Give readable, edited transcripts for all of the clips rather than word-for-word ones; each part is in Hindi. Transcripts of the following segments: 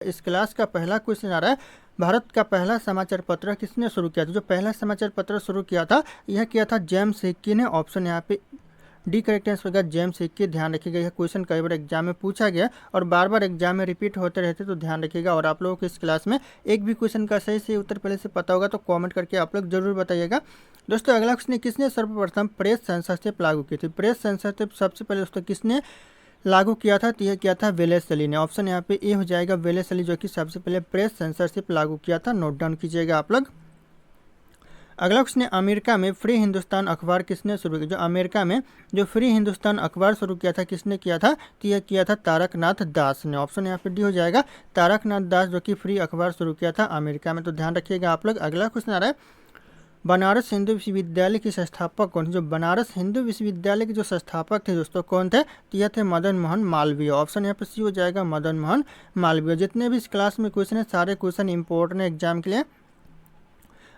इस क्लास का पहला क्वेश्चन आ रहा है, भारत का पहला समाचार पत्र किसने शुरू किया था। जो पहला समाचार पत्र शुरू किया था यह किया था जेम्स हिक्की ने। ऑप्शन यहाँ पे डी करेक्ट आंसर होगा जेम्स हिक्की। ध्यान रखिएगा, यह क्वेश्चन कई बार एग्जाम में पूछा गया और बार बार एग्जाम में रिपीट होते रहते, तो ध्यान रखिएगा। और आप लोगों को इस क्लास में एक भी क्वेश्चन का सही से उत्तर पहले से पता होगा तो कमेंट करके आप लोग जरूर बताइएगा। दोस्तों अगला क्वेश्चन, किसने सर्वप्रथम प्रेस सेंसरशिप लागू की थी। प्रेस सेंसरशिप सबसे पहले दोस्तों किसने लागू किया था, तो यह किया था वेलेस्ली ने। ऑप्शन यहाँ पे ए हो जाएगा वेलेस्ली, जो कि सबसे पहले प्रेस सेंसरशिप लागू किया था। नोट डाउन कीजिएगा आप लोग। अगला क्वेश्चन, अमेरिका में फ्री हिंदुस्तान अखबार किसने शुरू किया। जो अमेरिका में जो फ्री हिंदुस्तान अखबार शुरू किया था किसने किया था, तो यह किया था तारकनाथ दास ने। ऑप्शन यहाँ पे डी हो जाएगा तारकनाथ दास, जो कि फ्री अखबार शुरू किया था अमेरिका में। तो ध्यान रखिएगा आप लोग। अगला क्वेश्चन आ रहा है, बनारस हिंदू विश्वविद्यालय के संस्थापक कौन थे। जो बनारस हिंदू विश्वविद्यालय के जो संस्थापक थे दोस्तों कौन थे, तो यह थे मदन मोहन मालवीय। ऑप्शन यहाँ पे सी हो जाएगा मदन मोहन मालवीय। जितने भी इस क्लास में क्वेश्चन है सारे क्वेश्चन इंपॉर्टेंट है एग्जाम के लिए।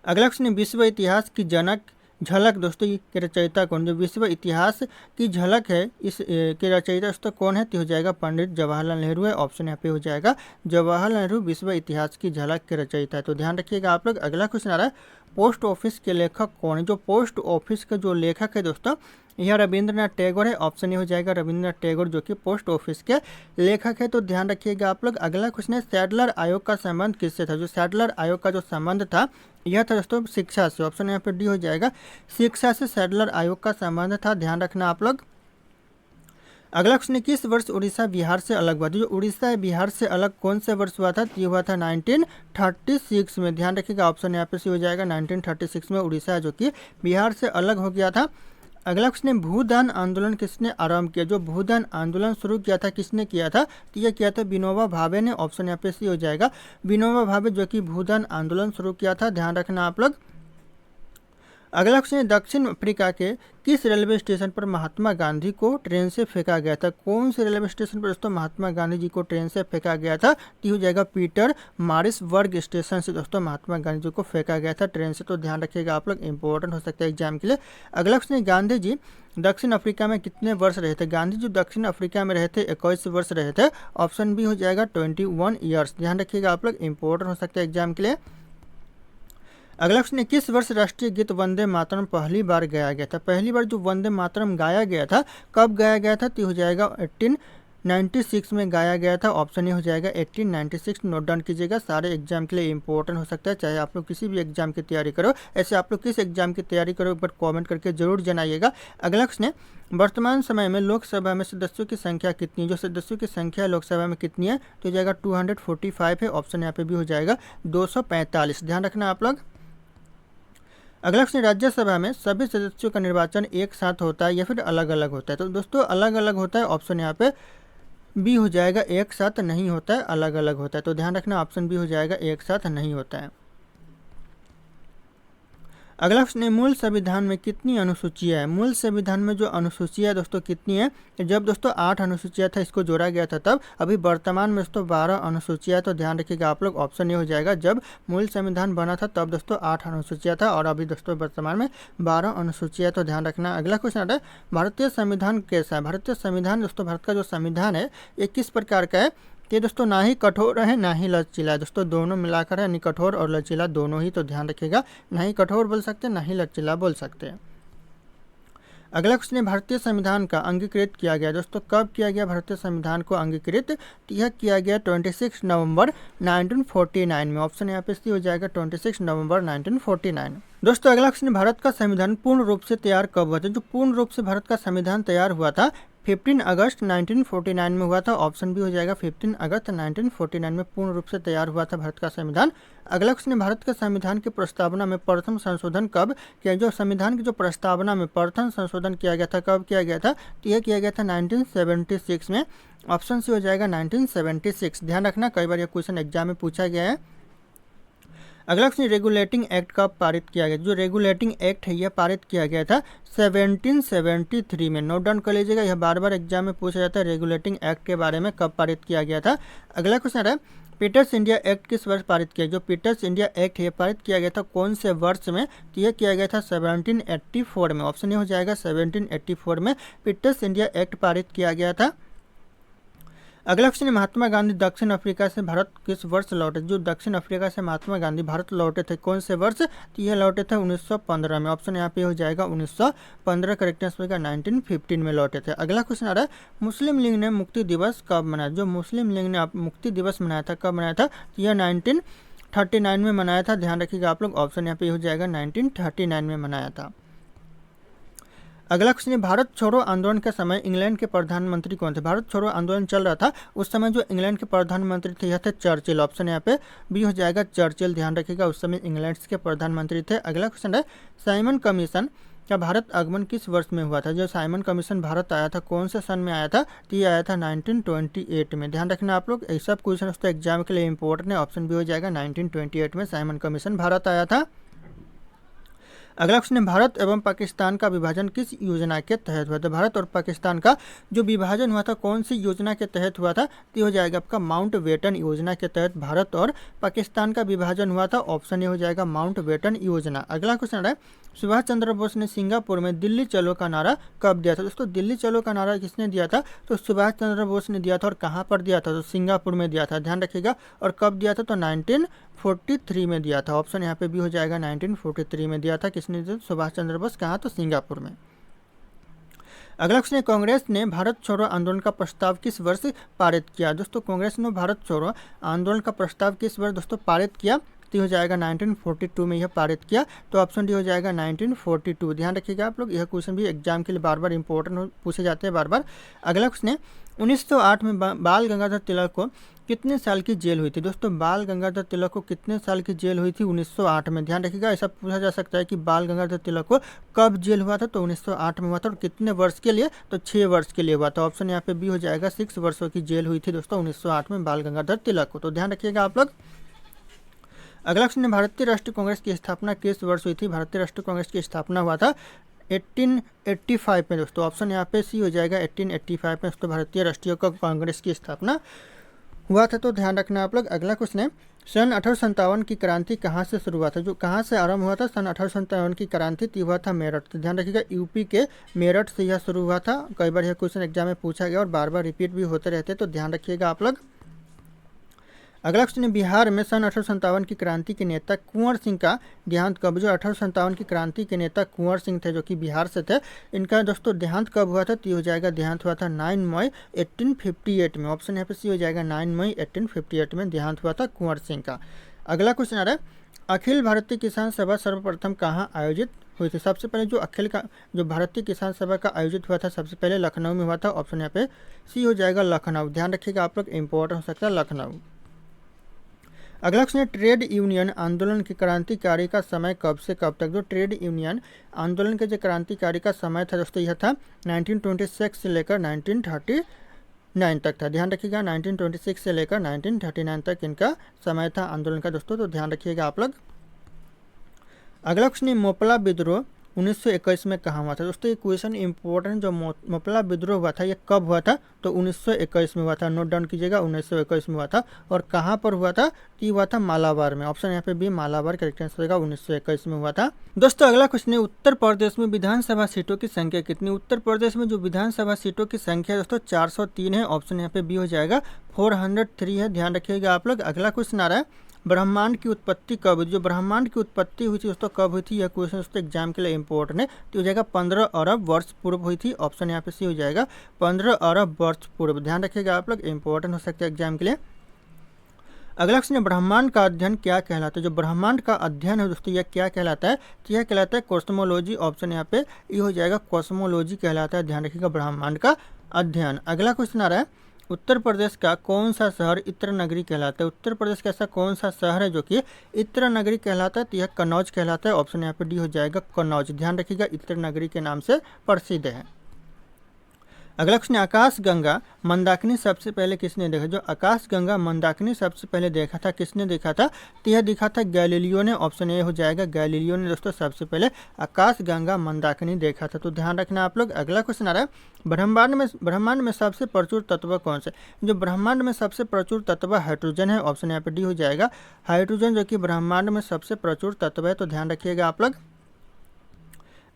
अगला क्वेश्चन, विश्व इतिहास की जनक झलक दोस्तों के रचयिता कौन। जो विश्व इतिहास की झलक है इस के रचयिता दोस्तों कौन है, तो हो जाएगा पंडित जवाहरलाल नेहरू है। ऑप्शन यहाँ पे हो जाएगा जवाहरलाल नेहरू विश्व इतिहास की झलक के रचयिता है। तो ध्यान रखिएगा आप लोग। अगला क्वेश्चन आ रहा है, पोस्ट ऑफिस के लेखक कौन है। जो पोस्ट ऑफिस का जो लेखक है दोस्तों यह रविंद्रनाथ टैगोर है। ऑप्शन ये हो जाएगा रविंद्रनाथ टैगोर, जो कि पोस्ट ऑफिस के लेखक है। तो ध्यान रखिएगा आप लोग। अगला क्वेश्चन है, सैडलर आयोग का संबंध किससे था। जो सैडलर आयोग का जो संबंध था यह था दोस्तों शिक्षा से। ऑप्शन यहाँ पे डी हो जाएगा शिक्षा से सैडलर आयोग का संबंध था। ध्यान रखना आप लोग। अगला क्वेश्चन, किस वर्ष उड़ीसा बिहार से अलग हुआ। जो उड़ीसा है बिहार से अलग कौन से वर्ष हुआ था, ये हुआ था 1936 में। ध्यान रखिएगा ऑप्शन यहाँ पे सी हो जाएगा 1936 में उड़ीसा है जो कि बिहार से अलग हो गया था। अगला क्वेश्चन, भूदान आंदोलन किसने आरंभ किया। जो भूदान आंदोलन शुरू किया था किसने किया था, तो यह किया था विनोबा भावे ने। ऑप्शन यहाँ पे सी हो जाएगा विनोबा भावे, जो कि भूदान आंदोलन शुरू किया था। ध्यान रखना आप लोग। अगला क्वेश्चन, दक्षिण अफ्रीका के किस रेलवे स्टेशन पर महात्मा गांधी को ट्रेन से फेंका गया था। कौन से रेलवे स्टेशन पर दोस्तों महात्मा गांधी जी को ट्रेन से फेंका गया था, तो हो जाएगा पीटर मारिसबर्ग स्टेशन से दोस्तों महात्मा गांधी जी को फेंका गया था ट्रेन से। तो ध्यान रखिएगा आप लोग, इंपॉर्टेंट हो सकता है एग्जाम के लिए। अगला क्वेश्चन, गांधी जी दक्षिण अफ्रीका में कितने वर्ष रहे थे। गांधी जी दक्षिण अफ्रीका में रहे थे 21 वर्ष रहे थे। ऑप्शन बी हो जाएगा 21 ईयर्स। ध्यान रखिएगा आप लोग, इंपॉर्टेंट हो सकता है एग्जाम के लिए। अगला क्वेश्चन, किस वर्ष राष्ट्रीय गीत वंदे मातरम पहली बार गाया गया था। पहली बार जो वंदे मातरम गाया गया था कब गाया गया था, तो हो जाएगा 1896 में गाया गया था। ऑप्शन ये हो जाएगा 1896। नोट डाउन कीजिएगा, सारे एग्जाम के लिए इंपॉर्टेंट हो सकता है, चाहे आप लोग किसी भी एग्जाम की तैयारी करो। ऐसे आप लोग किस एग्जाम की तैयारी करो एक बार कॉमेंट करके जरूर जनाइएगा। अगला क्वेश्चन है, वर्तमान समय में लोकसभा में सदस्यों की संख्या कितनी है। जो सदस्यों की संख्या लोकसभा में कितनी है, तो हो जाएगा 245 है। ऑप्शन यहाँ पे भी हो जाएगा 245। ध्यान रखना आप लोग। अगला क्वेश्चन, राज्यसभा में सभी सदस्यों का निर्वाचन एक साथ होता है या फिर अलग अलग होता है। तो दोस्तों अलग अलग होता है। ऑप्शन यहाँ पे बी हो जाएगा एक साथ नहीं होता है, अलग अलग होता है। तो ध्यान रखना ऑप्शन बी हो जाएगा एक साथ नहीं होता है। अगला क्वेश्चन, मूल संविधान में कितनी अनुसूचियाँ है। मूल संविधान में जो अनुसूचियाँ दोस्तों कितनी है, जब दोस्तों 8 अनुसूचियाँ था इसको जोड़ा गया था तब, अभी वर्तमान में दोस्तों 12 अनुसूचियाँ। तो ध्यान रखिएगा आप लोग, ऑप्शन ये हो जाएगा जब मूल संविधान बना था तब दोस्तों 8 अनुसूचियाँ था और अभी दोस्तों वर्तमान में 12 अनुसूचियाँ। तो ध्यान रखना। अगला क्वेश्चन आता है, भारतीय संविधान कैसा है। भारतीय संविधान दोस्तों भारत का जो संविधान है ये किस प्रकार का है, ये दोस्तों ना ही कठोर है ना ही लचीला है। दोस्तों दोनों मिलाकर है, यानी कठोर और लचीला दोनों ही। तो ध्यान रखिएगा, ना ही कठोर बोल सकते हैं ना ही लचीला बोल सकते हैं। अगला क्वेश्चन है, भारतीय संविधान का अंगीकृत किया गया। दोस्तों कब किया गया भारतीय संविधान को अंगीकृत, तो यह किया गया 26 नवंबर 1949 में। ऑप्शन यहाँ पे सी हो जाएगा 26 नवंबर 1949। दोस्तों अगला क्वेश्चन, भारत का संविधान पूर्ण रूप से तैयार कब हुआ था। जो पूर्ण रूप से भारत का संविधान तैयार हुआ था 15 अगस्त 1949 में हुआ था। ऑप्शन भी हो जाएगा 15 अगस्त 1949 में पूर्ण रूप से तैयार हुआ था भारत का संविधान। अगला क्वेश्चन, भारत के संविधान की प्रस्तावना में प्रथम संशोधन कब किया। जो संविधान की जो प्रस्तावना में प्रथम संशोधन किया गया था कब किया गया था, तो यह किया गया था 1976 में। ऑप्शन सी हो जाएगा 1976। ध्यान रखना, कई बार यह क्वेश्चन एग्जाम में पूछा गया है। अगला क्वेश्चन, रेगुलेटिंग एक्ट कब पारित किया गया। जो रेगुलेटिंग एक्ट है यह पारित किया गया था 1773 में। नोट डाउन कर लीजिएगा, यह बार बार एग्जाम में पूछा जाता है रेगुलेटिंग एक्ट के बारे में कब पारित किया गया था। अगला क्वेश्चन है, पीटर्स इंडिया एक्ट किस वर्ष पारित किया। जो पीटर्स इंडिया एक्ट है पारित किया गया था कौन से वर्ष में, तो यह किया गया था 1784 में। ऑप्शन ये हो जाएगा 1784 में पीटर्स इंडिया एक्ट पारित किया गया था। अगला क्वेश्चन है महात्मा गांधी दक्षिण अफ्रीका से भारत किस वर्ष लौटे। जो दक्षिण अफ्रीका से महात्मा गांधी भारत लौटे थे कौन से वर्ष, तो यह लौटे थे 1915 में। ऑप्शन यहाँ पे हो जाएगा 1915, करेक्ट आंसर होगा 1915 में लौटे थे। अगला क्वेश्चन आ रहा है मुस्लिम लीग ने मुक्ति दिवस कब मनाया। जो मुस्लिम लीग ने मुक्ति दिवस मनाया था कब मनाया था, तो यह 1939 में मनाया था। ध्यान रखिएगा आप लोग, ऑप्शन यहाँ पे हो जाएगा 1939 में मनाया था। अगला क्वेश्चन है भारत छोड़ो आंदोलन के समय इंग्लैंड के प्रधानमंत्री कौन थे। भारत छोड़ो आंदोलन चल रहा था उस समय जो इंग्लैंड के प्रधानमंत्री थे यह थे चर्चिल। ऑप्शन यहाँ पे बी हो जाएगा चर्चिल। ध्यान रखिएगा उस समय इंग्लैंड के प्रधानमंत्री थे। अगला क्वेश्चन है साइमन कमीशन का भारत आगमन किस वर्ष में हुआ था। जो साइमन कमीशन भारत आया था कौन से सन में आया था, तो ये आया था 1928 में। ध्यान रखना आप लोग, ऐसा क्वेश्चन दोस्तों एग्जाम के लिए इंपॉर्टेंट है। ऑप्शन बी हो जाएगा 1928 में साइमन कमीशन भारत आया था। अगला क्वेश्चन है भारत एवं पाकिस्तान का विभाजन किस योजना के तहत हुआ था। भारत और पाकिस्तान का जो विभाजन हुआ था कौन सी योजना के तहत हुआ था, तो हो जाएगा आपका माउंट बेटन योजना के तहत भारत और पाकिस्तान का विभाजन हुआ था। ऑप्शन ए हो जाएगा माउंट बेटन योजना। अगला क्वेश्चन है सुभाष चंद्र बोस ने सिंगापुर में दिल्ली चलो का नारा कब दिया था। दोस्तों दिल्ली चलो का नारा किसने दिया था, तो सुभाष चंद्र बोस ने दिया था। और कहाँ पर दिया था, तो सिंगापुर में दिया था। ध्यान रखिएगा, और कब दिया था, तो 1943 में दिया था। ऑप्शन यहाँ पे भी हो जाएगा 1943 में दिया था। किसने दिया, सुभाष चंद्र बोस। कहाँ, तो सिंगापुर में। अगला क्वेश्चन है कांग्रेस ने भारत छोड़ो आंदोलन का प्रस्ताव किस वर्ष पारित किया। दोस्तों कांग्रेस ने भारत छोड़ो आंदोलन का प्रस्ताव किस वर्ष दोस्तों पारित किया, तो हो जाएगा 1942 में यह पारित किया। तो ऑप्शन डी हो जाएगा 1942। ध्यान रखिएगा आप लोग, यह क्वेश्चन भी एग्जाम के लिए बार बार इंपॉर्टेंट पूछे जाते हैं बार बार। अगला क्वेश्चन है 1908 में बाल गंगाधर तिलक को कितने साल की जेल हुई थी। दोस्तों बाल गंगाधर तिलक को कितने साल की जेल हुई थी, 1908 में। ध्यान रखिएगा, ऐसा पूछा जा सकता है कि बाल गंगाधर तिलक को कब जेल हुआ था, तो 1908 में हुआ था। और कितने वर्ष के लिए, तो 6 वर्ष के लिए हुआ था। ऑप्शन यहाँ पे बी हो जाएगा 6 वर्षों की जेल हुई थी दोस्तों 1908 में बाल गंगाधर तिलक को। तो ध्यान रखिएगा आप लोग। अगला क्वेश्चन है भारतीय राष्ट्रीय कांग्रेस की स्थापना किस वर्ष हुई थी। भारतीय राष्ट्रीय कांग्रेस की स्थापना हुआ था 1885 में दोस्तों। ऑप्शन यहाँ पे सी हो जाएगा 1885 में दोस्तों भारतीय राष्ट्रीय कांग्रेस की स्थापना हुआ था। तो ध्यान रखना आप लोग। अगला क्वेश्चन है सन 1857 की क्रांति कहाँ से शुरू हुआ था। जो कहाँ से आरंभ हुआ था, सन 1857 की क्रांति हुआ था मेरठ। तो ध्यान रखिएगा यूपी के मेरठ से यह शुरू हुआ था। कई बार यह क्वेश्चन एग्जाम में पूछा गया और बार बार रिपीट भी होते रहते, तो ध्यान रखिएगा आप लोग। अगला क्वेश्चन है बिहार में सन 1857 की क्रांति के नेता कुंवर सिंह का देहांत कब। जो 1857 की क्रांति के नेता कुंवर सिंह थे जो कि बिहार से थे, इनका दोस्तों देहांत कब हुआ था, तो हो जाएगा देहांत हुआ था 9 मई 1858 में। ऑप्शन यहाँ पे सी हो जाएगा 9 मई 1858 में देहांत हुआ था कुंवर सिंह का। अगला क्वेश्चन आ रहा है अखिल भारतीय किसान सभा सर्वप्रथम कहाँ आयोजित हुई थी। सबसे पहले जो भारतीय किसान सभा का आयोजित हुआ था सबसे पहले लखनऊ में हुआ था। ऑप्शन यहाँ पे सी हो जाएगा लखनऊ। ध्यान रखिएगा आप लोग, इंपॉर्टेंट हो सकता है लखनऊ। अगला क्वेश्चन है ट्रेड यूनियन आंदोलन की क्रांतिकारी का समय कब से कब तक। जो ट्रेड यूनियन आंदोलन के जो क्रांतिकारी का समय था दोस्तों यह था 1926 से लेकर 1939 तक था। ध्यान रखिएगा 1926 से लेकर 1939 तक इनका समय था आंदोलन का दोस्तों। तो ध्यान रखिएगा आप लोग। अगला क्वेश्चन है मोपला विद्रोह 1921 में कहाँ हुआ था। दोस्तों ये क्वेश्चन इंपॉर्टेंट, जो मोपला विद्रोह हुआ था ये कब हुआ था, तो 1921 में हुआ था। नोट डाउन कीजिएगा 1921 में हुआ था। और कहाँ पर हुआ था, तो ये हुआ था मालाबार में। ऑप्शन यहाँ पे भी मालाबार करेक्ट आंसर होगा, 1921 में हुआ था। दोस्तों अगला क्वेश्चन है उत्तर प्रदेश में विधानसभा सीटों की संख्या कितनी। उत्तर प्रदेश में जो विधानसभा सीटों की संख्या दोस्तों 403 है। ऑप्शन यहाँ पे बी हो जाएगा 403 है। ध्यान रखिएगा आप लोग। अगला क्वेश्चन आ रहा है ब्रह्मांड की उत्पत्ति कब हुई। जो ब्रह्मांड की उत्पत्ति हुई थी दोस्तों कब हुई थी, यह क्वेश्चन दोस्तों एग्जाम के लिए इंपॉर्टेंट है। तो हो जाएगा 15 अरब वर्ष पूर्व हुई थी। ऑप्शन यहाँ पे सी हो जाएगा 15 अरब वर्ष पूर्व। ध्यान रखिएगा आप लोग, इंपॉर्टेंट हो सकता है एग्जाम के लिए। अगला क्वेश्चन है ब्रह्मांड का अध्ययन क्या कहलाता है। जो ब्रह्मांड का अध्ययन है दोस्तों यह क्या कहलाता है, तो यह कहलाता है कॉस्मोलॉजी। ऑप्शन यहाँ पे ये हो जाएगा कॉस्मोलॉजी कहलाता है। ध्यान रखिएगा ब्रह्मांड का अध्ययन। अगला क्वेश्चन आ रहा है उत्तर प्रदेश का कौन सा शहर इत्र नगरी कहलाता है। उत्तर प्रदेश का ऐसा कौन सा शहर है जो कि इत्र नगरी कहलाता है, तो यह कन्नौज कहलाता है। ऑप्शन यहाँ पे डी हो जाएगा कन्नौज। ध्यान रखिएगा इत्र नगरी के नाम से प्रसिद्ध है। अगला क्वेश्चन आकाश गंगा मंदाकिनी सबसे पहले किसने देखा। जो आकाश गंगा मंदाकिनी सबसे पहले देखा था किसने देखा था, तो यह दिखा था गैलीलियो ने। ऑप्शन ए हो जाएगा गैलीलियो ने दोस्तों सबसे पहले आकाश गंगा मंदाकिनी देखा था। तो ध्यान रखना आप लोग। अगला क्वेश्चन आ रहा है ब्रह्मांड में सबसे प्रचुर तत्व कौन से। जो ब्रह्मांड में सबसे प्रचुर तत्व हाइड्रोजन है। ऑप्शन यहाँ पे डी हो जाएगा हाइड्रोजन, जो कि ब्रह्मांड में सबसे प्रचुर तत्व है। तो ध्यान रखिएगा आप लोग।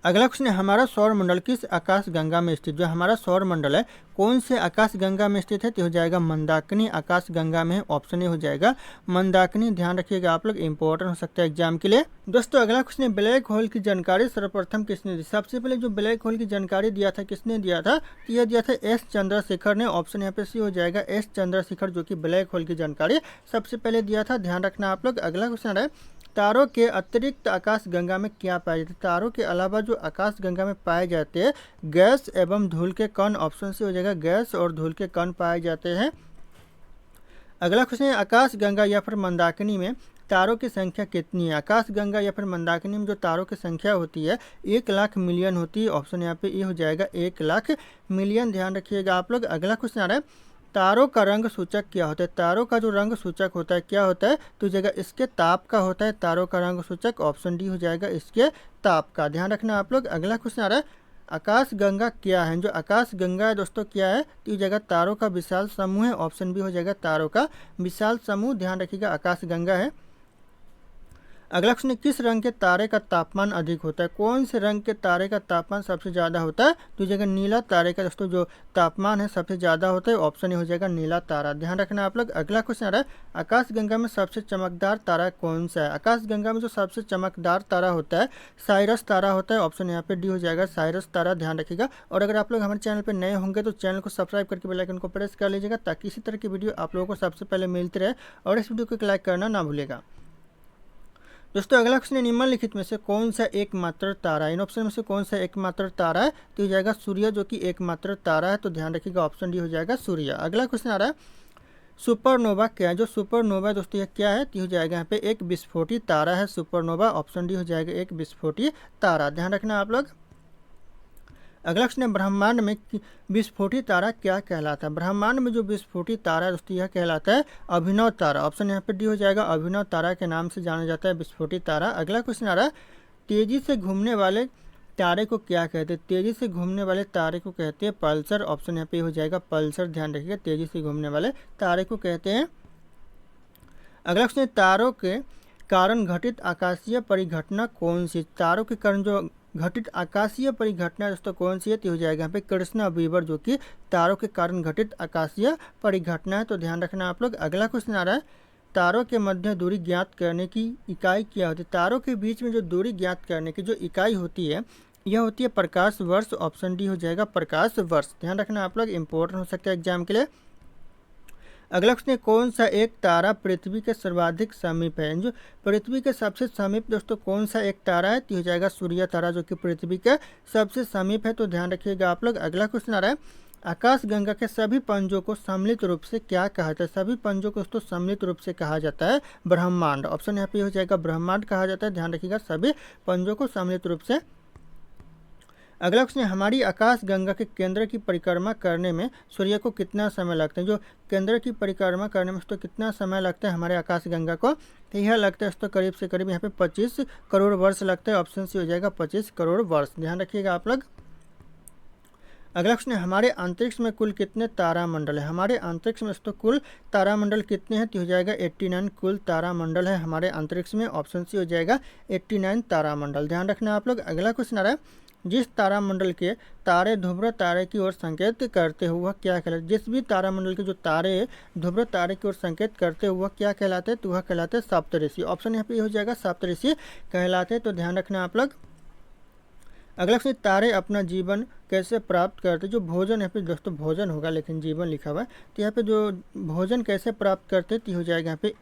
अगला क्वेश्चन है, हमारा सौर मंडल किस आकाश गंगा में स्थित। जो हमारा सौर मंडल है कौन से आकाश गंगा में स्थित है, तो हो जाएगा मंदाकिनी आकाश गंगा में, ऑप्शन ए हो जाएगा मंदाकिनी। ध्यान रखिएगा आप लोग, इंपॉर्टेंट हो सकता है एग्जाम के लिए। दोस्तों अगला क्वेश्चन है, ब्लैक होल की जानकारी सर्वप्रथम किसने दी। सबसे पहले जो ब्लैक होल की जानकारी दिया था किसने दिया था, तो यह दिया था एस चंद्रशेखर ने। ऑप्शन यहाँ पे सी हो जाएगा एस चंद्रशेखर, जो कि ब्लैक होल की जानकारी सबसे पहले दिया था। ध्यान रखना आप लोग। अगला क्वेश्चन है, तारों के अतिरिक्त आकाश गंगा में क्या पाए जाते हैं। तारों के अलावा जो आकाश गंगा में पाए जाते हैं गैस एवं धूल के कण, ऑप्शन से हो जाएगा गैस और धूल के कण पाए जाते हैं। अगला क्वेश्चन है, आकाश गंगा या फिर मंदाकिनी में तारों की संख्या कितनी है। आकाश गंगा या फिर मंदाकिनी में जो तारों की संख्या होती है 1,00,000 मिलियन होती है। ऑप्शन यहाँ पे ये हो जाएगा 1,00,000 मिलियन। ध्यान रखिएगा आप लोग। अगला क्वेश्चन आ रहा है, तारों का रंग सूचक क्या होता है। तारों का जो रंग सूचक होता है क्या होता है, तो जगह इसके ताप का होता है तारों का रंग सूचक। ऑप्शन डी हो जाएगा इसके ताप का। ध्यान रखना आप लोग। अगला क्वेश्चन आ रहा है, आकाश गंगा क्या है। जो आकाश गंगा है दोस्तों क्या है, तो ये जगह तारों का विशाल समूह है। ऑप्शन बी हो जाएगा तारों का विशाल समूह। ध्यान रखिएगा आकाश गंगा है। अगला क्वेश्चन, किस रंग के तारे का तापमान अधिक होता है। कौन से रंग के तारे का तापमान सबसे ज़्यादा होता है, तो जगह नीला तारे का दोस्तों जो तापमान है सबसे ज़्यादा होता है। ऑप्शन हो जाएगा नीला तारा। ध्यान रखना आप लोग। अगला क्वेश्चन आ रहा है, आकाश गंगा में सबसे चमकदार तारा कौन सा है। आकाश गंगा में जो सबसे चमकदार तारा होता है साइरस तारा होता है। ऑप्शन यहाँ पे डी हो जाएगा साइरस तारा। ध्यान रखिएगा। और अगर आप लोग हमारे चैनल पर नए होंगे तो चैनल को सब्सक्राइब करके बेल आइकन को प्रेस कर लीजिएगा, ताकि इसी तरह की वीडियो आप लोगों को सबसे पहले मिलती रहे। और इस वीडियो को लाइक करना ना भूलेगा। दोस्तों अगला क्वेश्चन है, निम्नलिखित में से कौन सा एकमात्र तारा है। इन ऑप्शन में से कौन सा एकमात्र तारा है, तो हो जाएगा सूर्य, जो कि एकमात्र तारा है। तो ध्यान रखिएगा ऑप्शन डी हो जाएगा सूर्य। अगला क्वेश्चन आ रहा है, सुपरनोवा क्या है। जो सुपरनोवा दोस्तों यह क्या है, तो हो जाएगा यहाँ पे एक विस्फोटी तारा है सुपरनोवा। ऑप्शन डी हो जाएगा एक विस्फोटी तारा। ध्यान रखना आप लोग। अगला क्वेश्चन है, ब्रह्मांड में विस्फोटी तारा क्या कहलाता है। ब्रह्मांड में जो विस्फोटी तारा है दोस्तों यह कहलाता है अभिनव तारा। ऑप्शन यहाँ पे डी हो जाएगा अभिनव तारा के नाम से जाना जाता है विस्फोटी तारा। अगला क्वेश्चन आ रहा है, तेजी से घूमने वाले तारे को क्या कहते हैं। तेजी से घूमने वाले तारे को कहते हैं पल्सर। ऑप्शन यहाँ पे हो जाएगा पल्सर। ध्यान रखिएगा तेजी से घूमने वाले तारे को कहते हैं। अगला क्वेश्चन, तारों के कारण घटित आकाशीय परिघटना कौन सी। तारों के कारण जो घटित आकाशीय परिघटना दोस्तों कौन सी है, तो हो जाएगा यहाँ पे कृष्णा वीवर, जो कि तारों के कारण घटित आकाशीय परिघटना है। तो ध्यान रखना आप लोग। अगला क्वेश्चन आ रहा है, तारों के मध्य दूरी ज्ञात करने की इकाई क्या होती है। तारों के बीच में जो दूरी ज्ञात करने की जो इकाई होती है यह होती है प्रकाश वर्ष। ऑप्शन डी हो जाएगा प्रकाश वर्ष। ध्यान रखना आप लोग, इंपॉर्टेंट हो सकता है एग्जाम के लिए। अगला क्वेश्चन, कौन सा एक तारा पृथ्वी के सर्वाधिक समीप है। जो पृथ्वी के सबसे समीप दोस्तों कौन सा एक तारा है, तो हो जाएगा सूर्य तारा, जो कि पृथ्वी के सबसे समीप है। तो ध्यान रखिएगा आप लोग। अगला क्वेश्चन आ रहा है, आकाश गंगा के सभी पंजों को सम्मिलित रूप से क्या कहा जाता है। सभी पंजों को दोस्तों सम्मिलित रूप से कहा जाता है ब्रह्मांड। ऑप्शन यहाँ पे हो जाएगा ब्रह्मांड कहा जाता है। ध्यान रखिएगा सभी पंजों को सम्मिलित रूप से। अगला क्वेश्चन, हमारी आकाश गंगा के केंद्र की परिक्रमा करने में सूर्य को कितना समय लगता है। जो केंद्र की परिक्रमा करने में तो कितना समय लगता है हमारे आकाश गंगा को, तो यह लगता है तो करीब से करीब यहाँ पे 25 करोड़ वर्ष लगता है। ऑप्शन सी हो जाएगा 25 करोड़ वर्ष। ध्यान रखिएगा आप लोग। अगला क्वेश्चन है, हमारे अंतरिक्ष में कुल कितने तारामंडल है। हमारे अंतरिक्ष में तो कुल तारामंडल कितने हैं, तो हो जाएगा 89 कुल तारामंडल है हमारे अंतरिक्ष में। ऑप्शन सी हो जाएगा 89 तारामंडल। ध्यान रखना आप लोग। अगला क्वेश्चन आ रहा है, जिस तारामंडल के तारे ध्रुव तारे की ओर संकेत करते हुए क्या कहलाते। जिस भी तारामंडल के जो तारे ध्रुव तारे की ओर संकेत करते हुए क्या कहलाते हैं, तो वह कहलाते हैं सप्तऋषि। ऑप्शन यहाँ पे हो जाएगा सप्तऋषि कहलाते हैं। तो ध्यान रखना आप लोग। अगला क्वेश्चन, तारे अपना जीवन कैसे प्राप्त करते। जो भोजन यहाँ पे दोस्तों भोजन होगा लेकिन जीवन लिखा हुआ है, तो यहाँ पे जो भोजन कैसे प्राप्त करते तो हो जाएगा यहाँ पे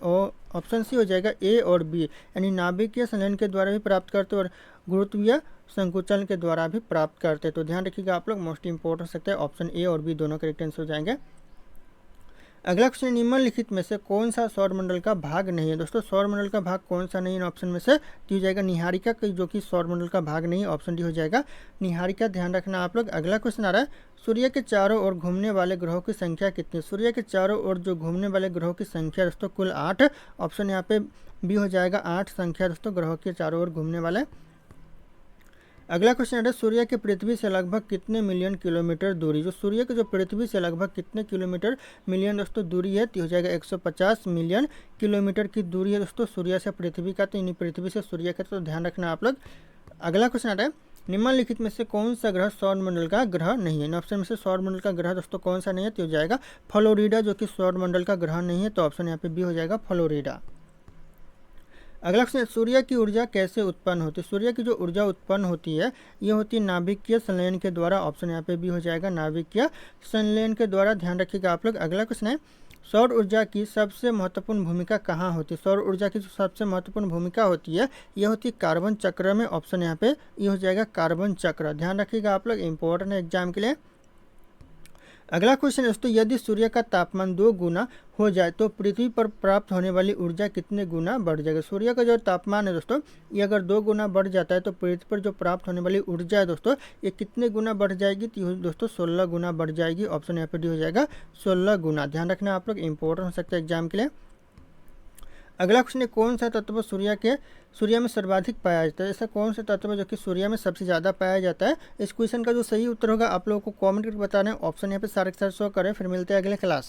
ऑप्शन सी हो जाएगा ए और बी, यानी नाभिकीय संलयन के द्वारा भी प्राप्त करते और गुरुत्वीय संकुचन के द्वारा भी प्राप्त करते। तो ध्यान रखिएगा आप लोग, मोस्ट इंपॉर्टेंट हो सकता है ऑप्शन ए और बी दोनों करेक्ट आंसर हो जाएंगे। अगला क्वेश्चन, निम्नलिखित में से कौन सा सौरमंडल का भाग नहीं है। दोस्तों सौरमंडल का भाग कौन सा नहीं है ऑप्शन में से, तो हो जाएगा निहारिका, जो कि सौरमंडल का भाग नहीं है। ऑप्शन डी हो जाएगा निहारिका। ध्यान रखना आप लोग। अगला क्वेश्चन आ रहा है, सूर्य के चारों ओर घूमने वाले ग्रहों की संख्या कितनी। सूर्य के चारों ओर जो घूमने वाले ग्रहों की संख्या दोस्तों कुल 8। ऑप्शन यहाँ पे बी हो जाएगा 8 संख्या दोस्तों ग्रहों के चारों ओर घूमने वाले। अगला क्वेश्चन है, सूर्य के पृथ्वी से लगभग कितने मिलियन किलोमीटर दूरी। जो सूर्य के जो पृथ्वी से लगभग कितने किलोमीटर मिलियन दोस्तों दूरी है, तो हो जाएगा 150 मिलियन किलोमीटर की दूरी है दोस्तों सूर्य से पृथ्वी का। तो यानी पृथ्वी से सूर्य का। तो ध्यान रखना आप लोग। अगला क्वेश्चन आता है, निम्नलिखित में से कौन सा ग्रह सौरमंडल का ग्रह नहीं है। ऑप्शन में से सौरमंडल का ग्रह दोस्तों कौन सा नहीं है, तो हो जाएगा फ्लोरिडा, जो कि सौरमंडल का ग्रह नहीं है। तो ऑप्शन यहाँ पे बी हो जाएगा फ्लोरिडा। अगला क्वेश्चन, सूर्य की ऊर्जा कैसे उत्पन्न होती है। सूर्य की जो ऊर्जा उत्पन्न होती है ये होती है नाभिकीय संलयन के द्वारा। ऑप्शन यहाँ पे बी हो जाएगा नाभिकीय संलयन के द्वारा, ध्यान रखिएगा आप लोग। अगला क्वेश्चन है, सौर ऊर्जा की सबसे महत्वपूर्ण भूमिका कहाँ होती है। सौर ऊर्जा की जो सबसे महत्वपूर्ण भूमिका होती है ये होती है कार्बन चक्र में। ऑप्शन यहाँ पे ये हो जाएगा कार्बन चक्र, ध्यान रखिएगा आप लोग, इंपॉर्टेंट है एग्जाम के लिए। अगला क्वेश्चन है दोस्तों, यदि सूर्य का तापमान 2 गुना हो जाए तो पृथ्वी पर प्राप्त होने वाली ऊर्जा कितने गुना बढ़ जाएगा। सूर्य का जो तापमान है दोस्तों ये अगर 2 गुना बढ़ जाता है तो पृथ्वी पर जो प्राप्त होने वाली ऊर्जा है दोस्तों ये कितने गुना बढ़ जाएगी, तो दोस्तों 16 गुना बढ़ जाएगी। ऑप्शन यहाँ पे डी हो जाएगा 16 गुना, ध्यान रखना आप लोग, इंपॉर्टेंट हो सकता है एग्जाम के लिए। अगला क्वेश्चन है, कौन सा तत्व सूर्य में सर्वाधिक पाया जाता है। ऐसा कौन सा तत्व है जो कि सूर्य में सबसे ज़्यादा पाया जाता है। इस क्वेश्चन का जो सही उत्तर होगा आप लोगों को कमेंट करके बताना है। ऑप्शन यहाँ पे सारे के सारे शो करें। फिर मिलते हैं अगले क्लास।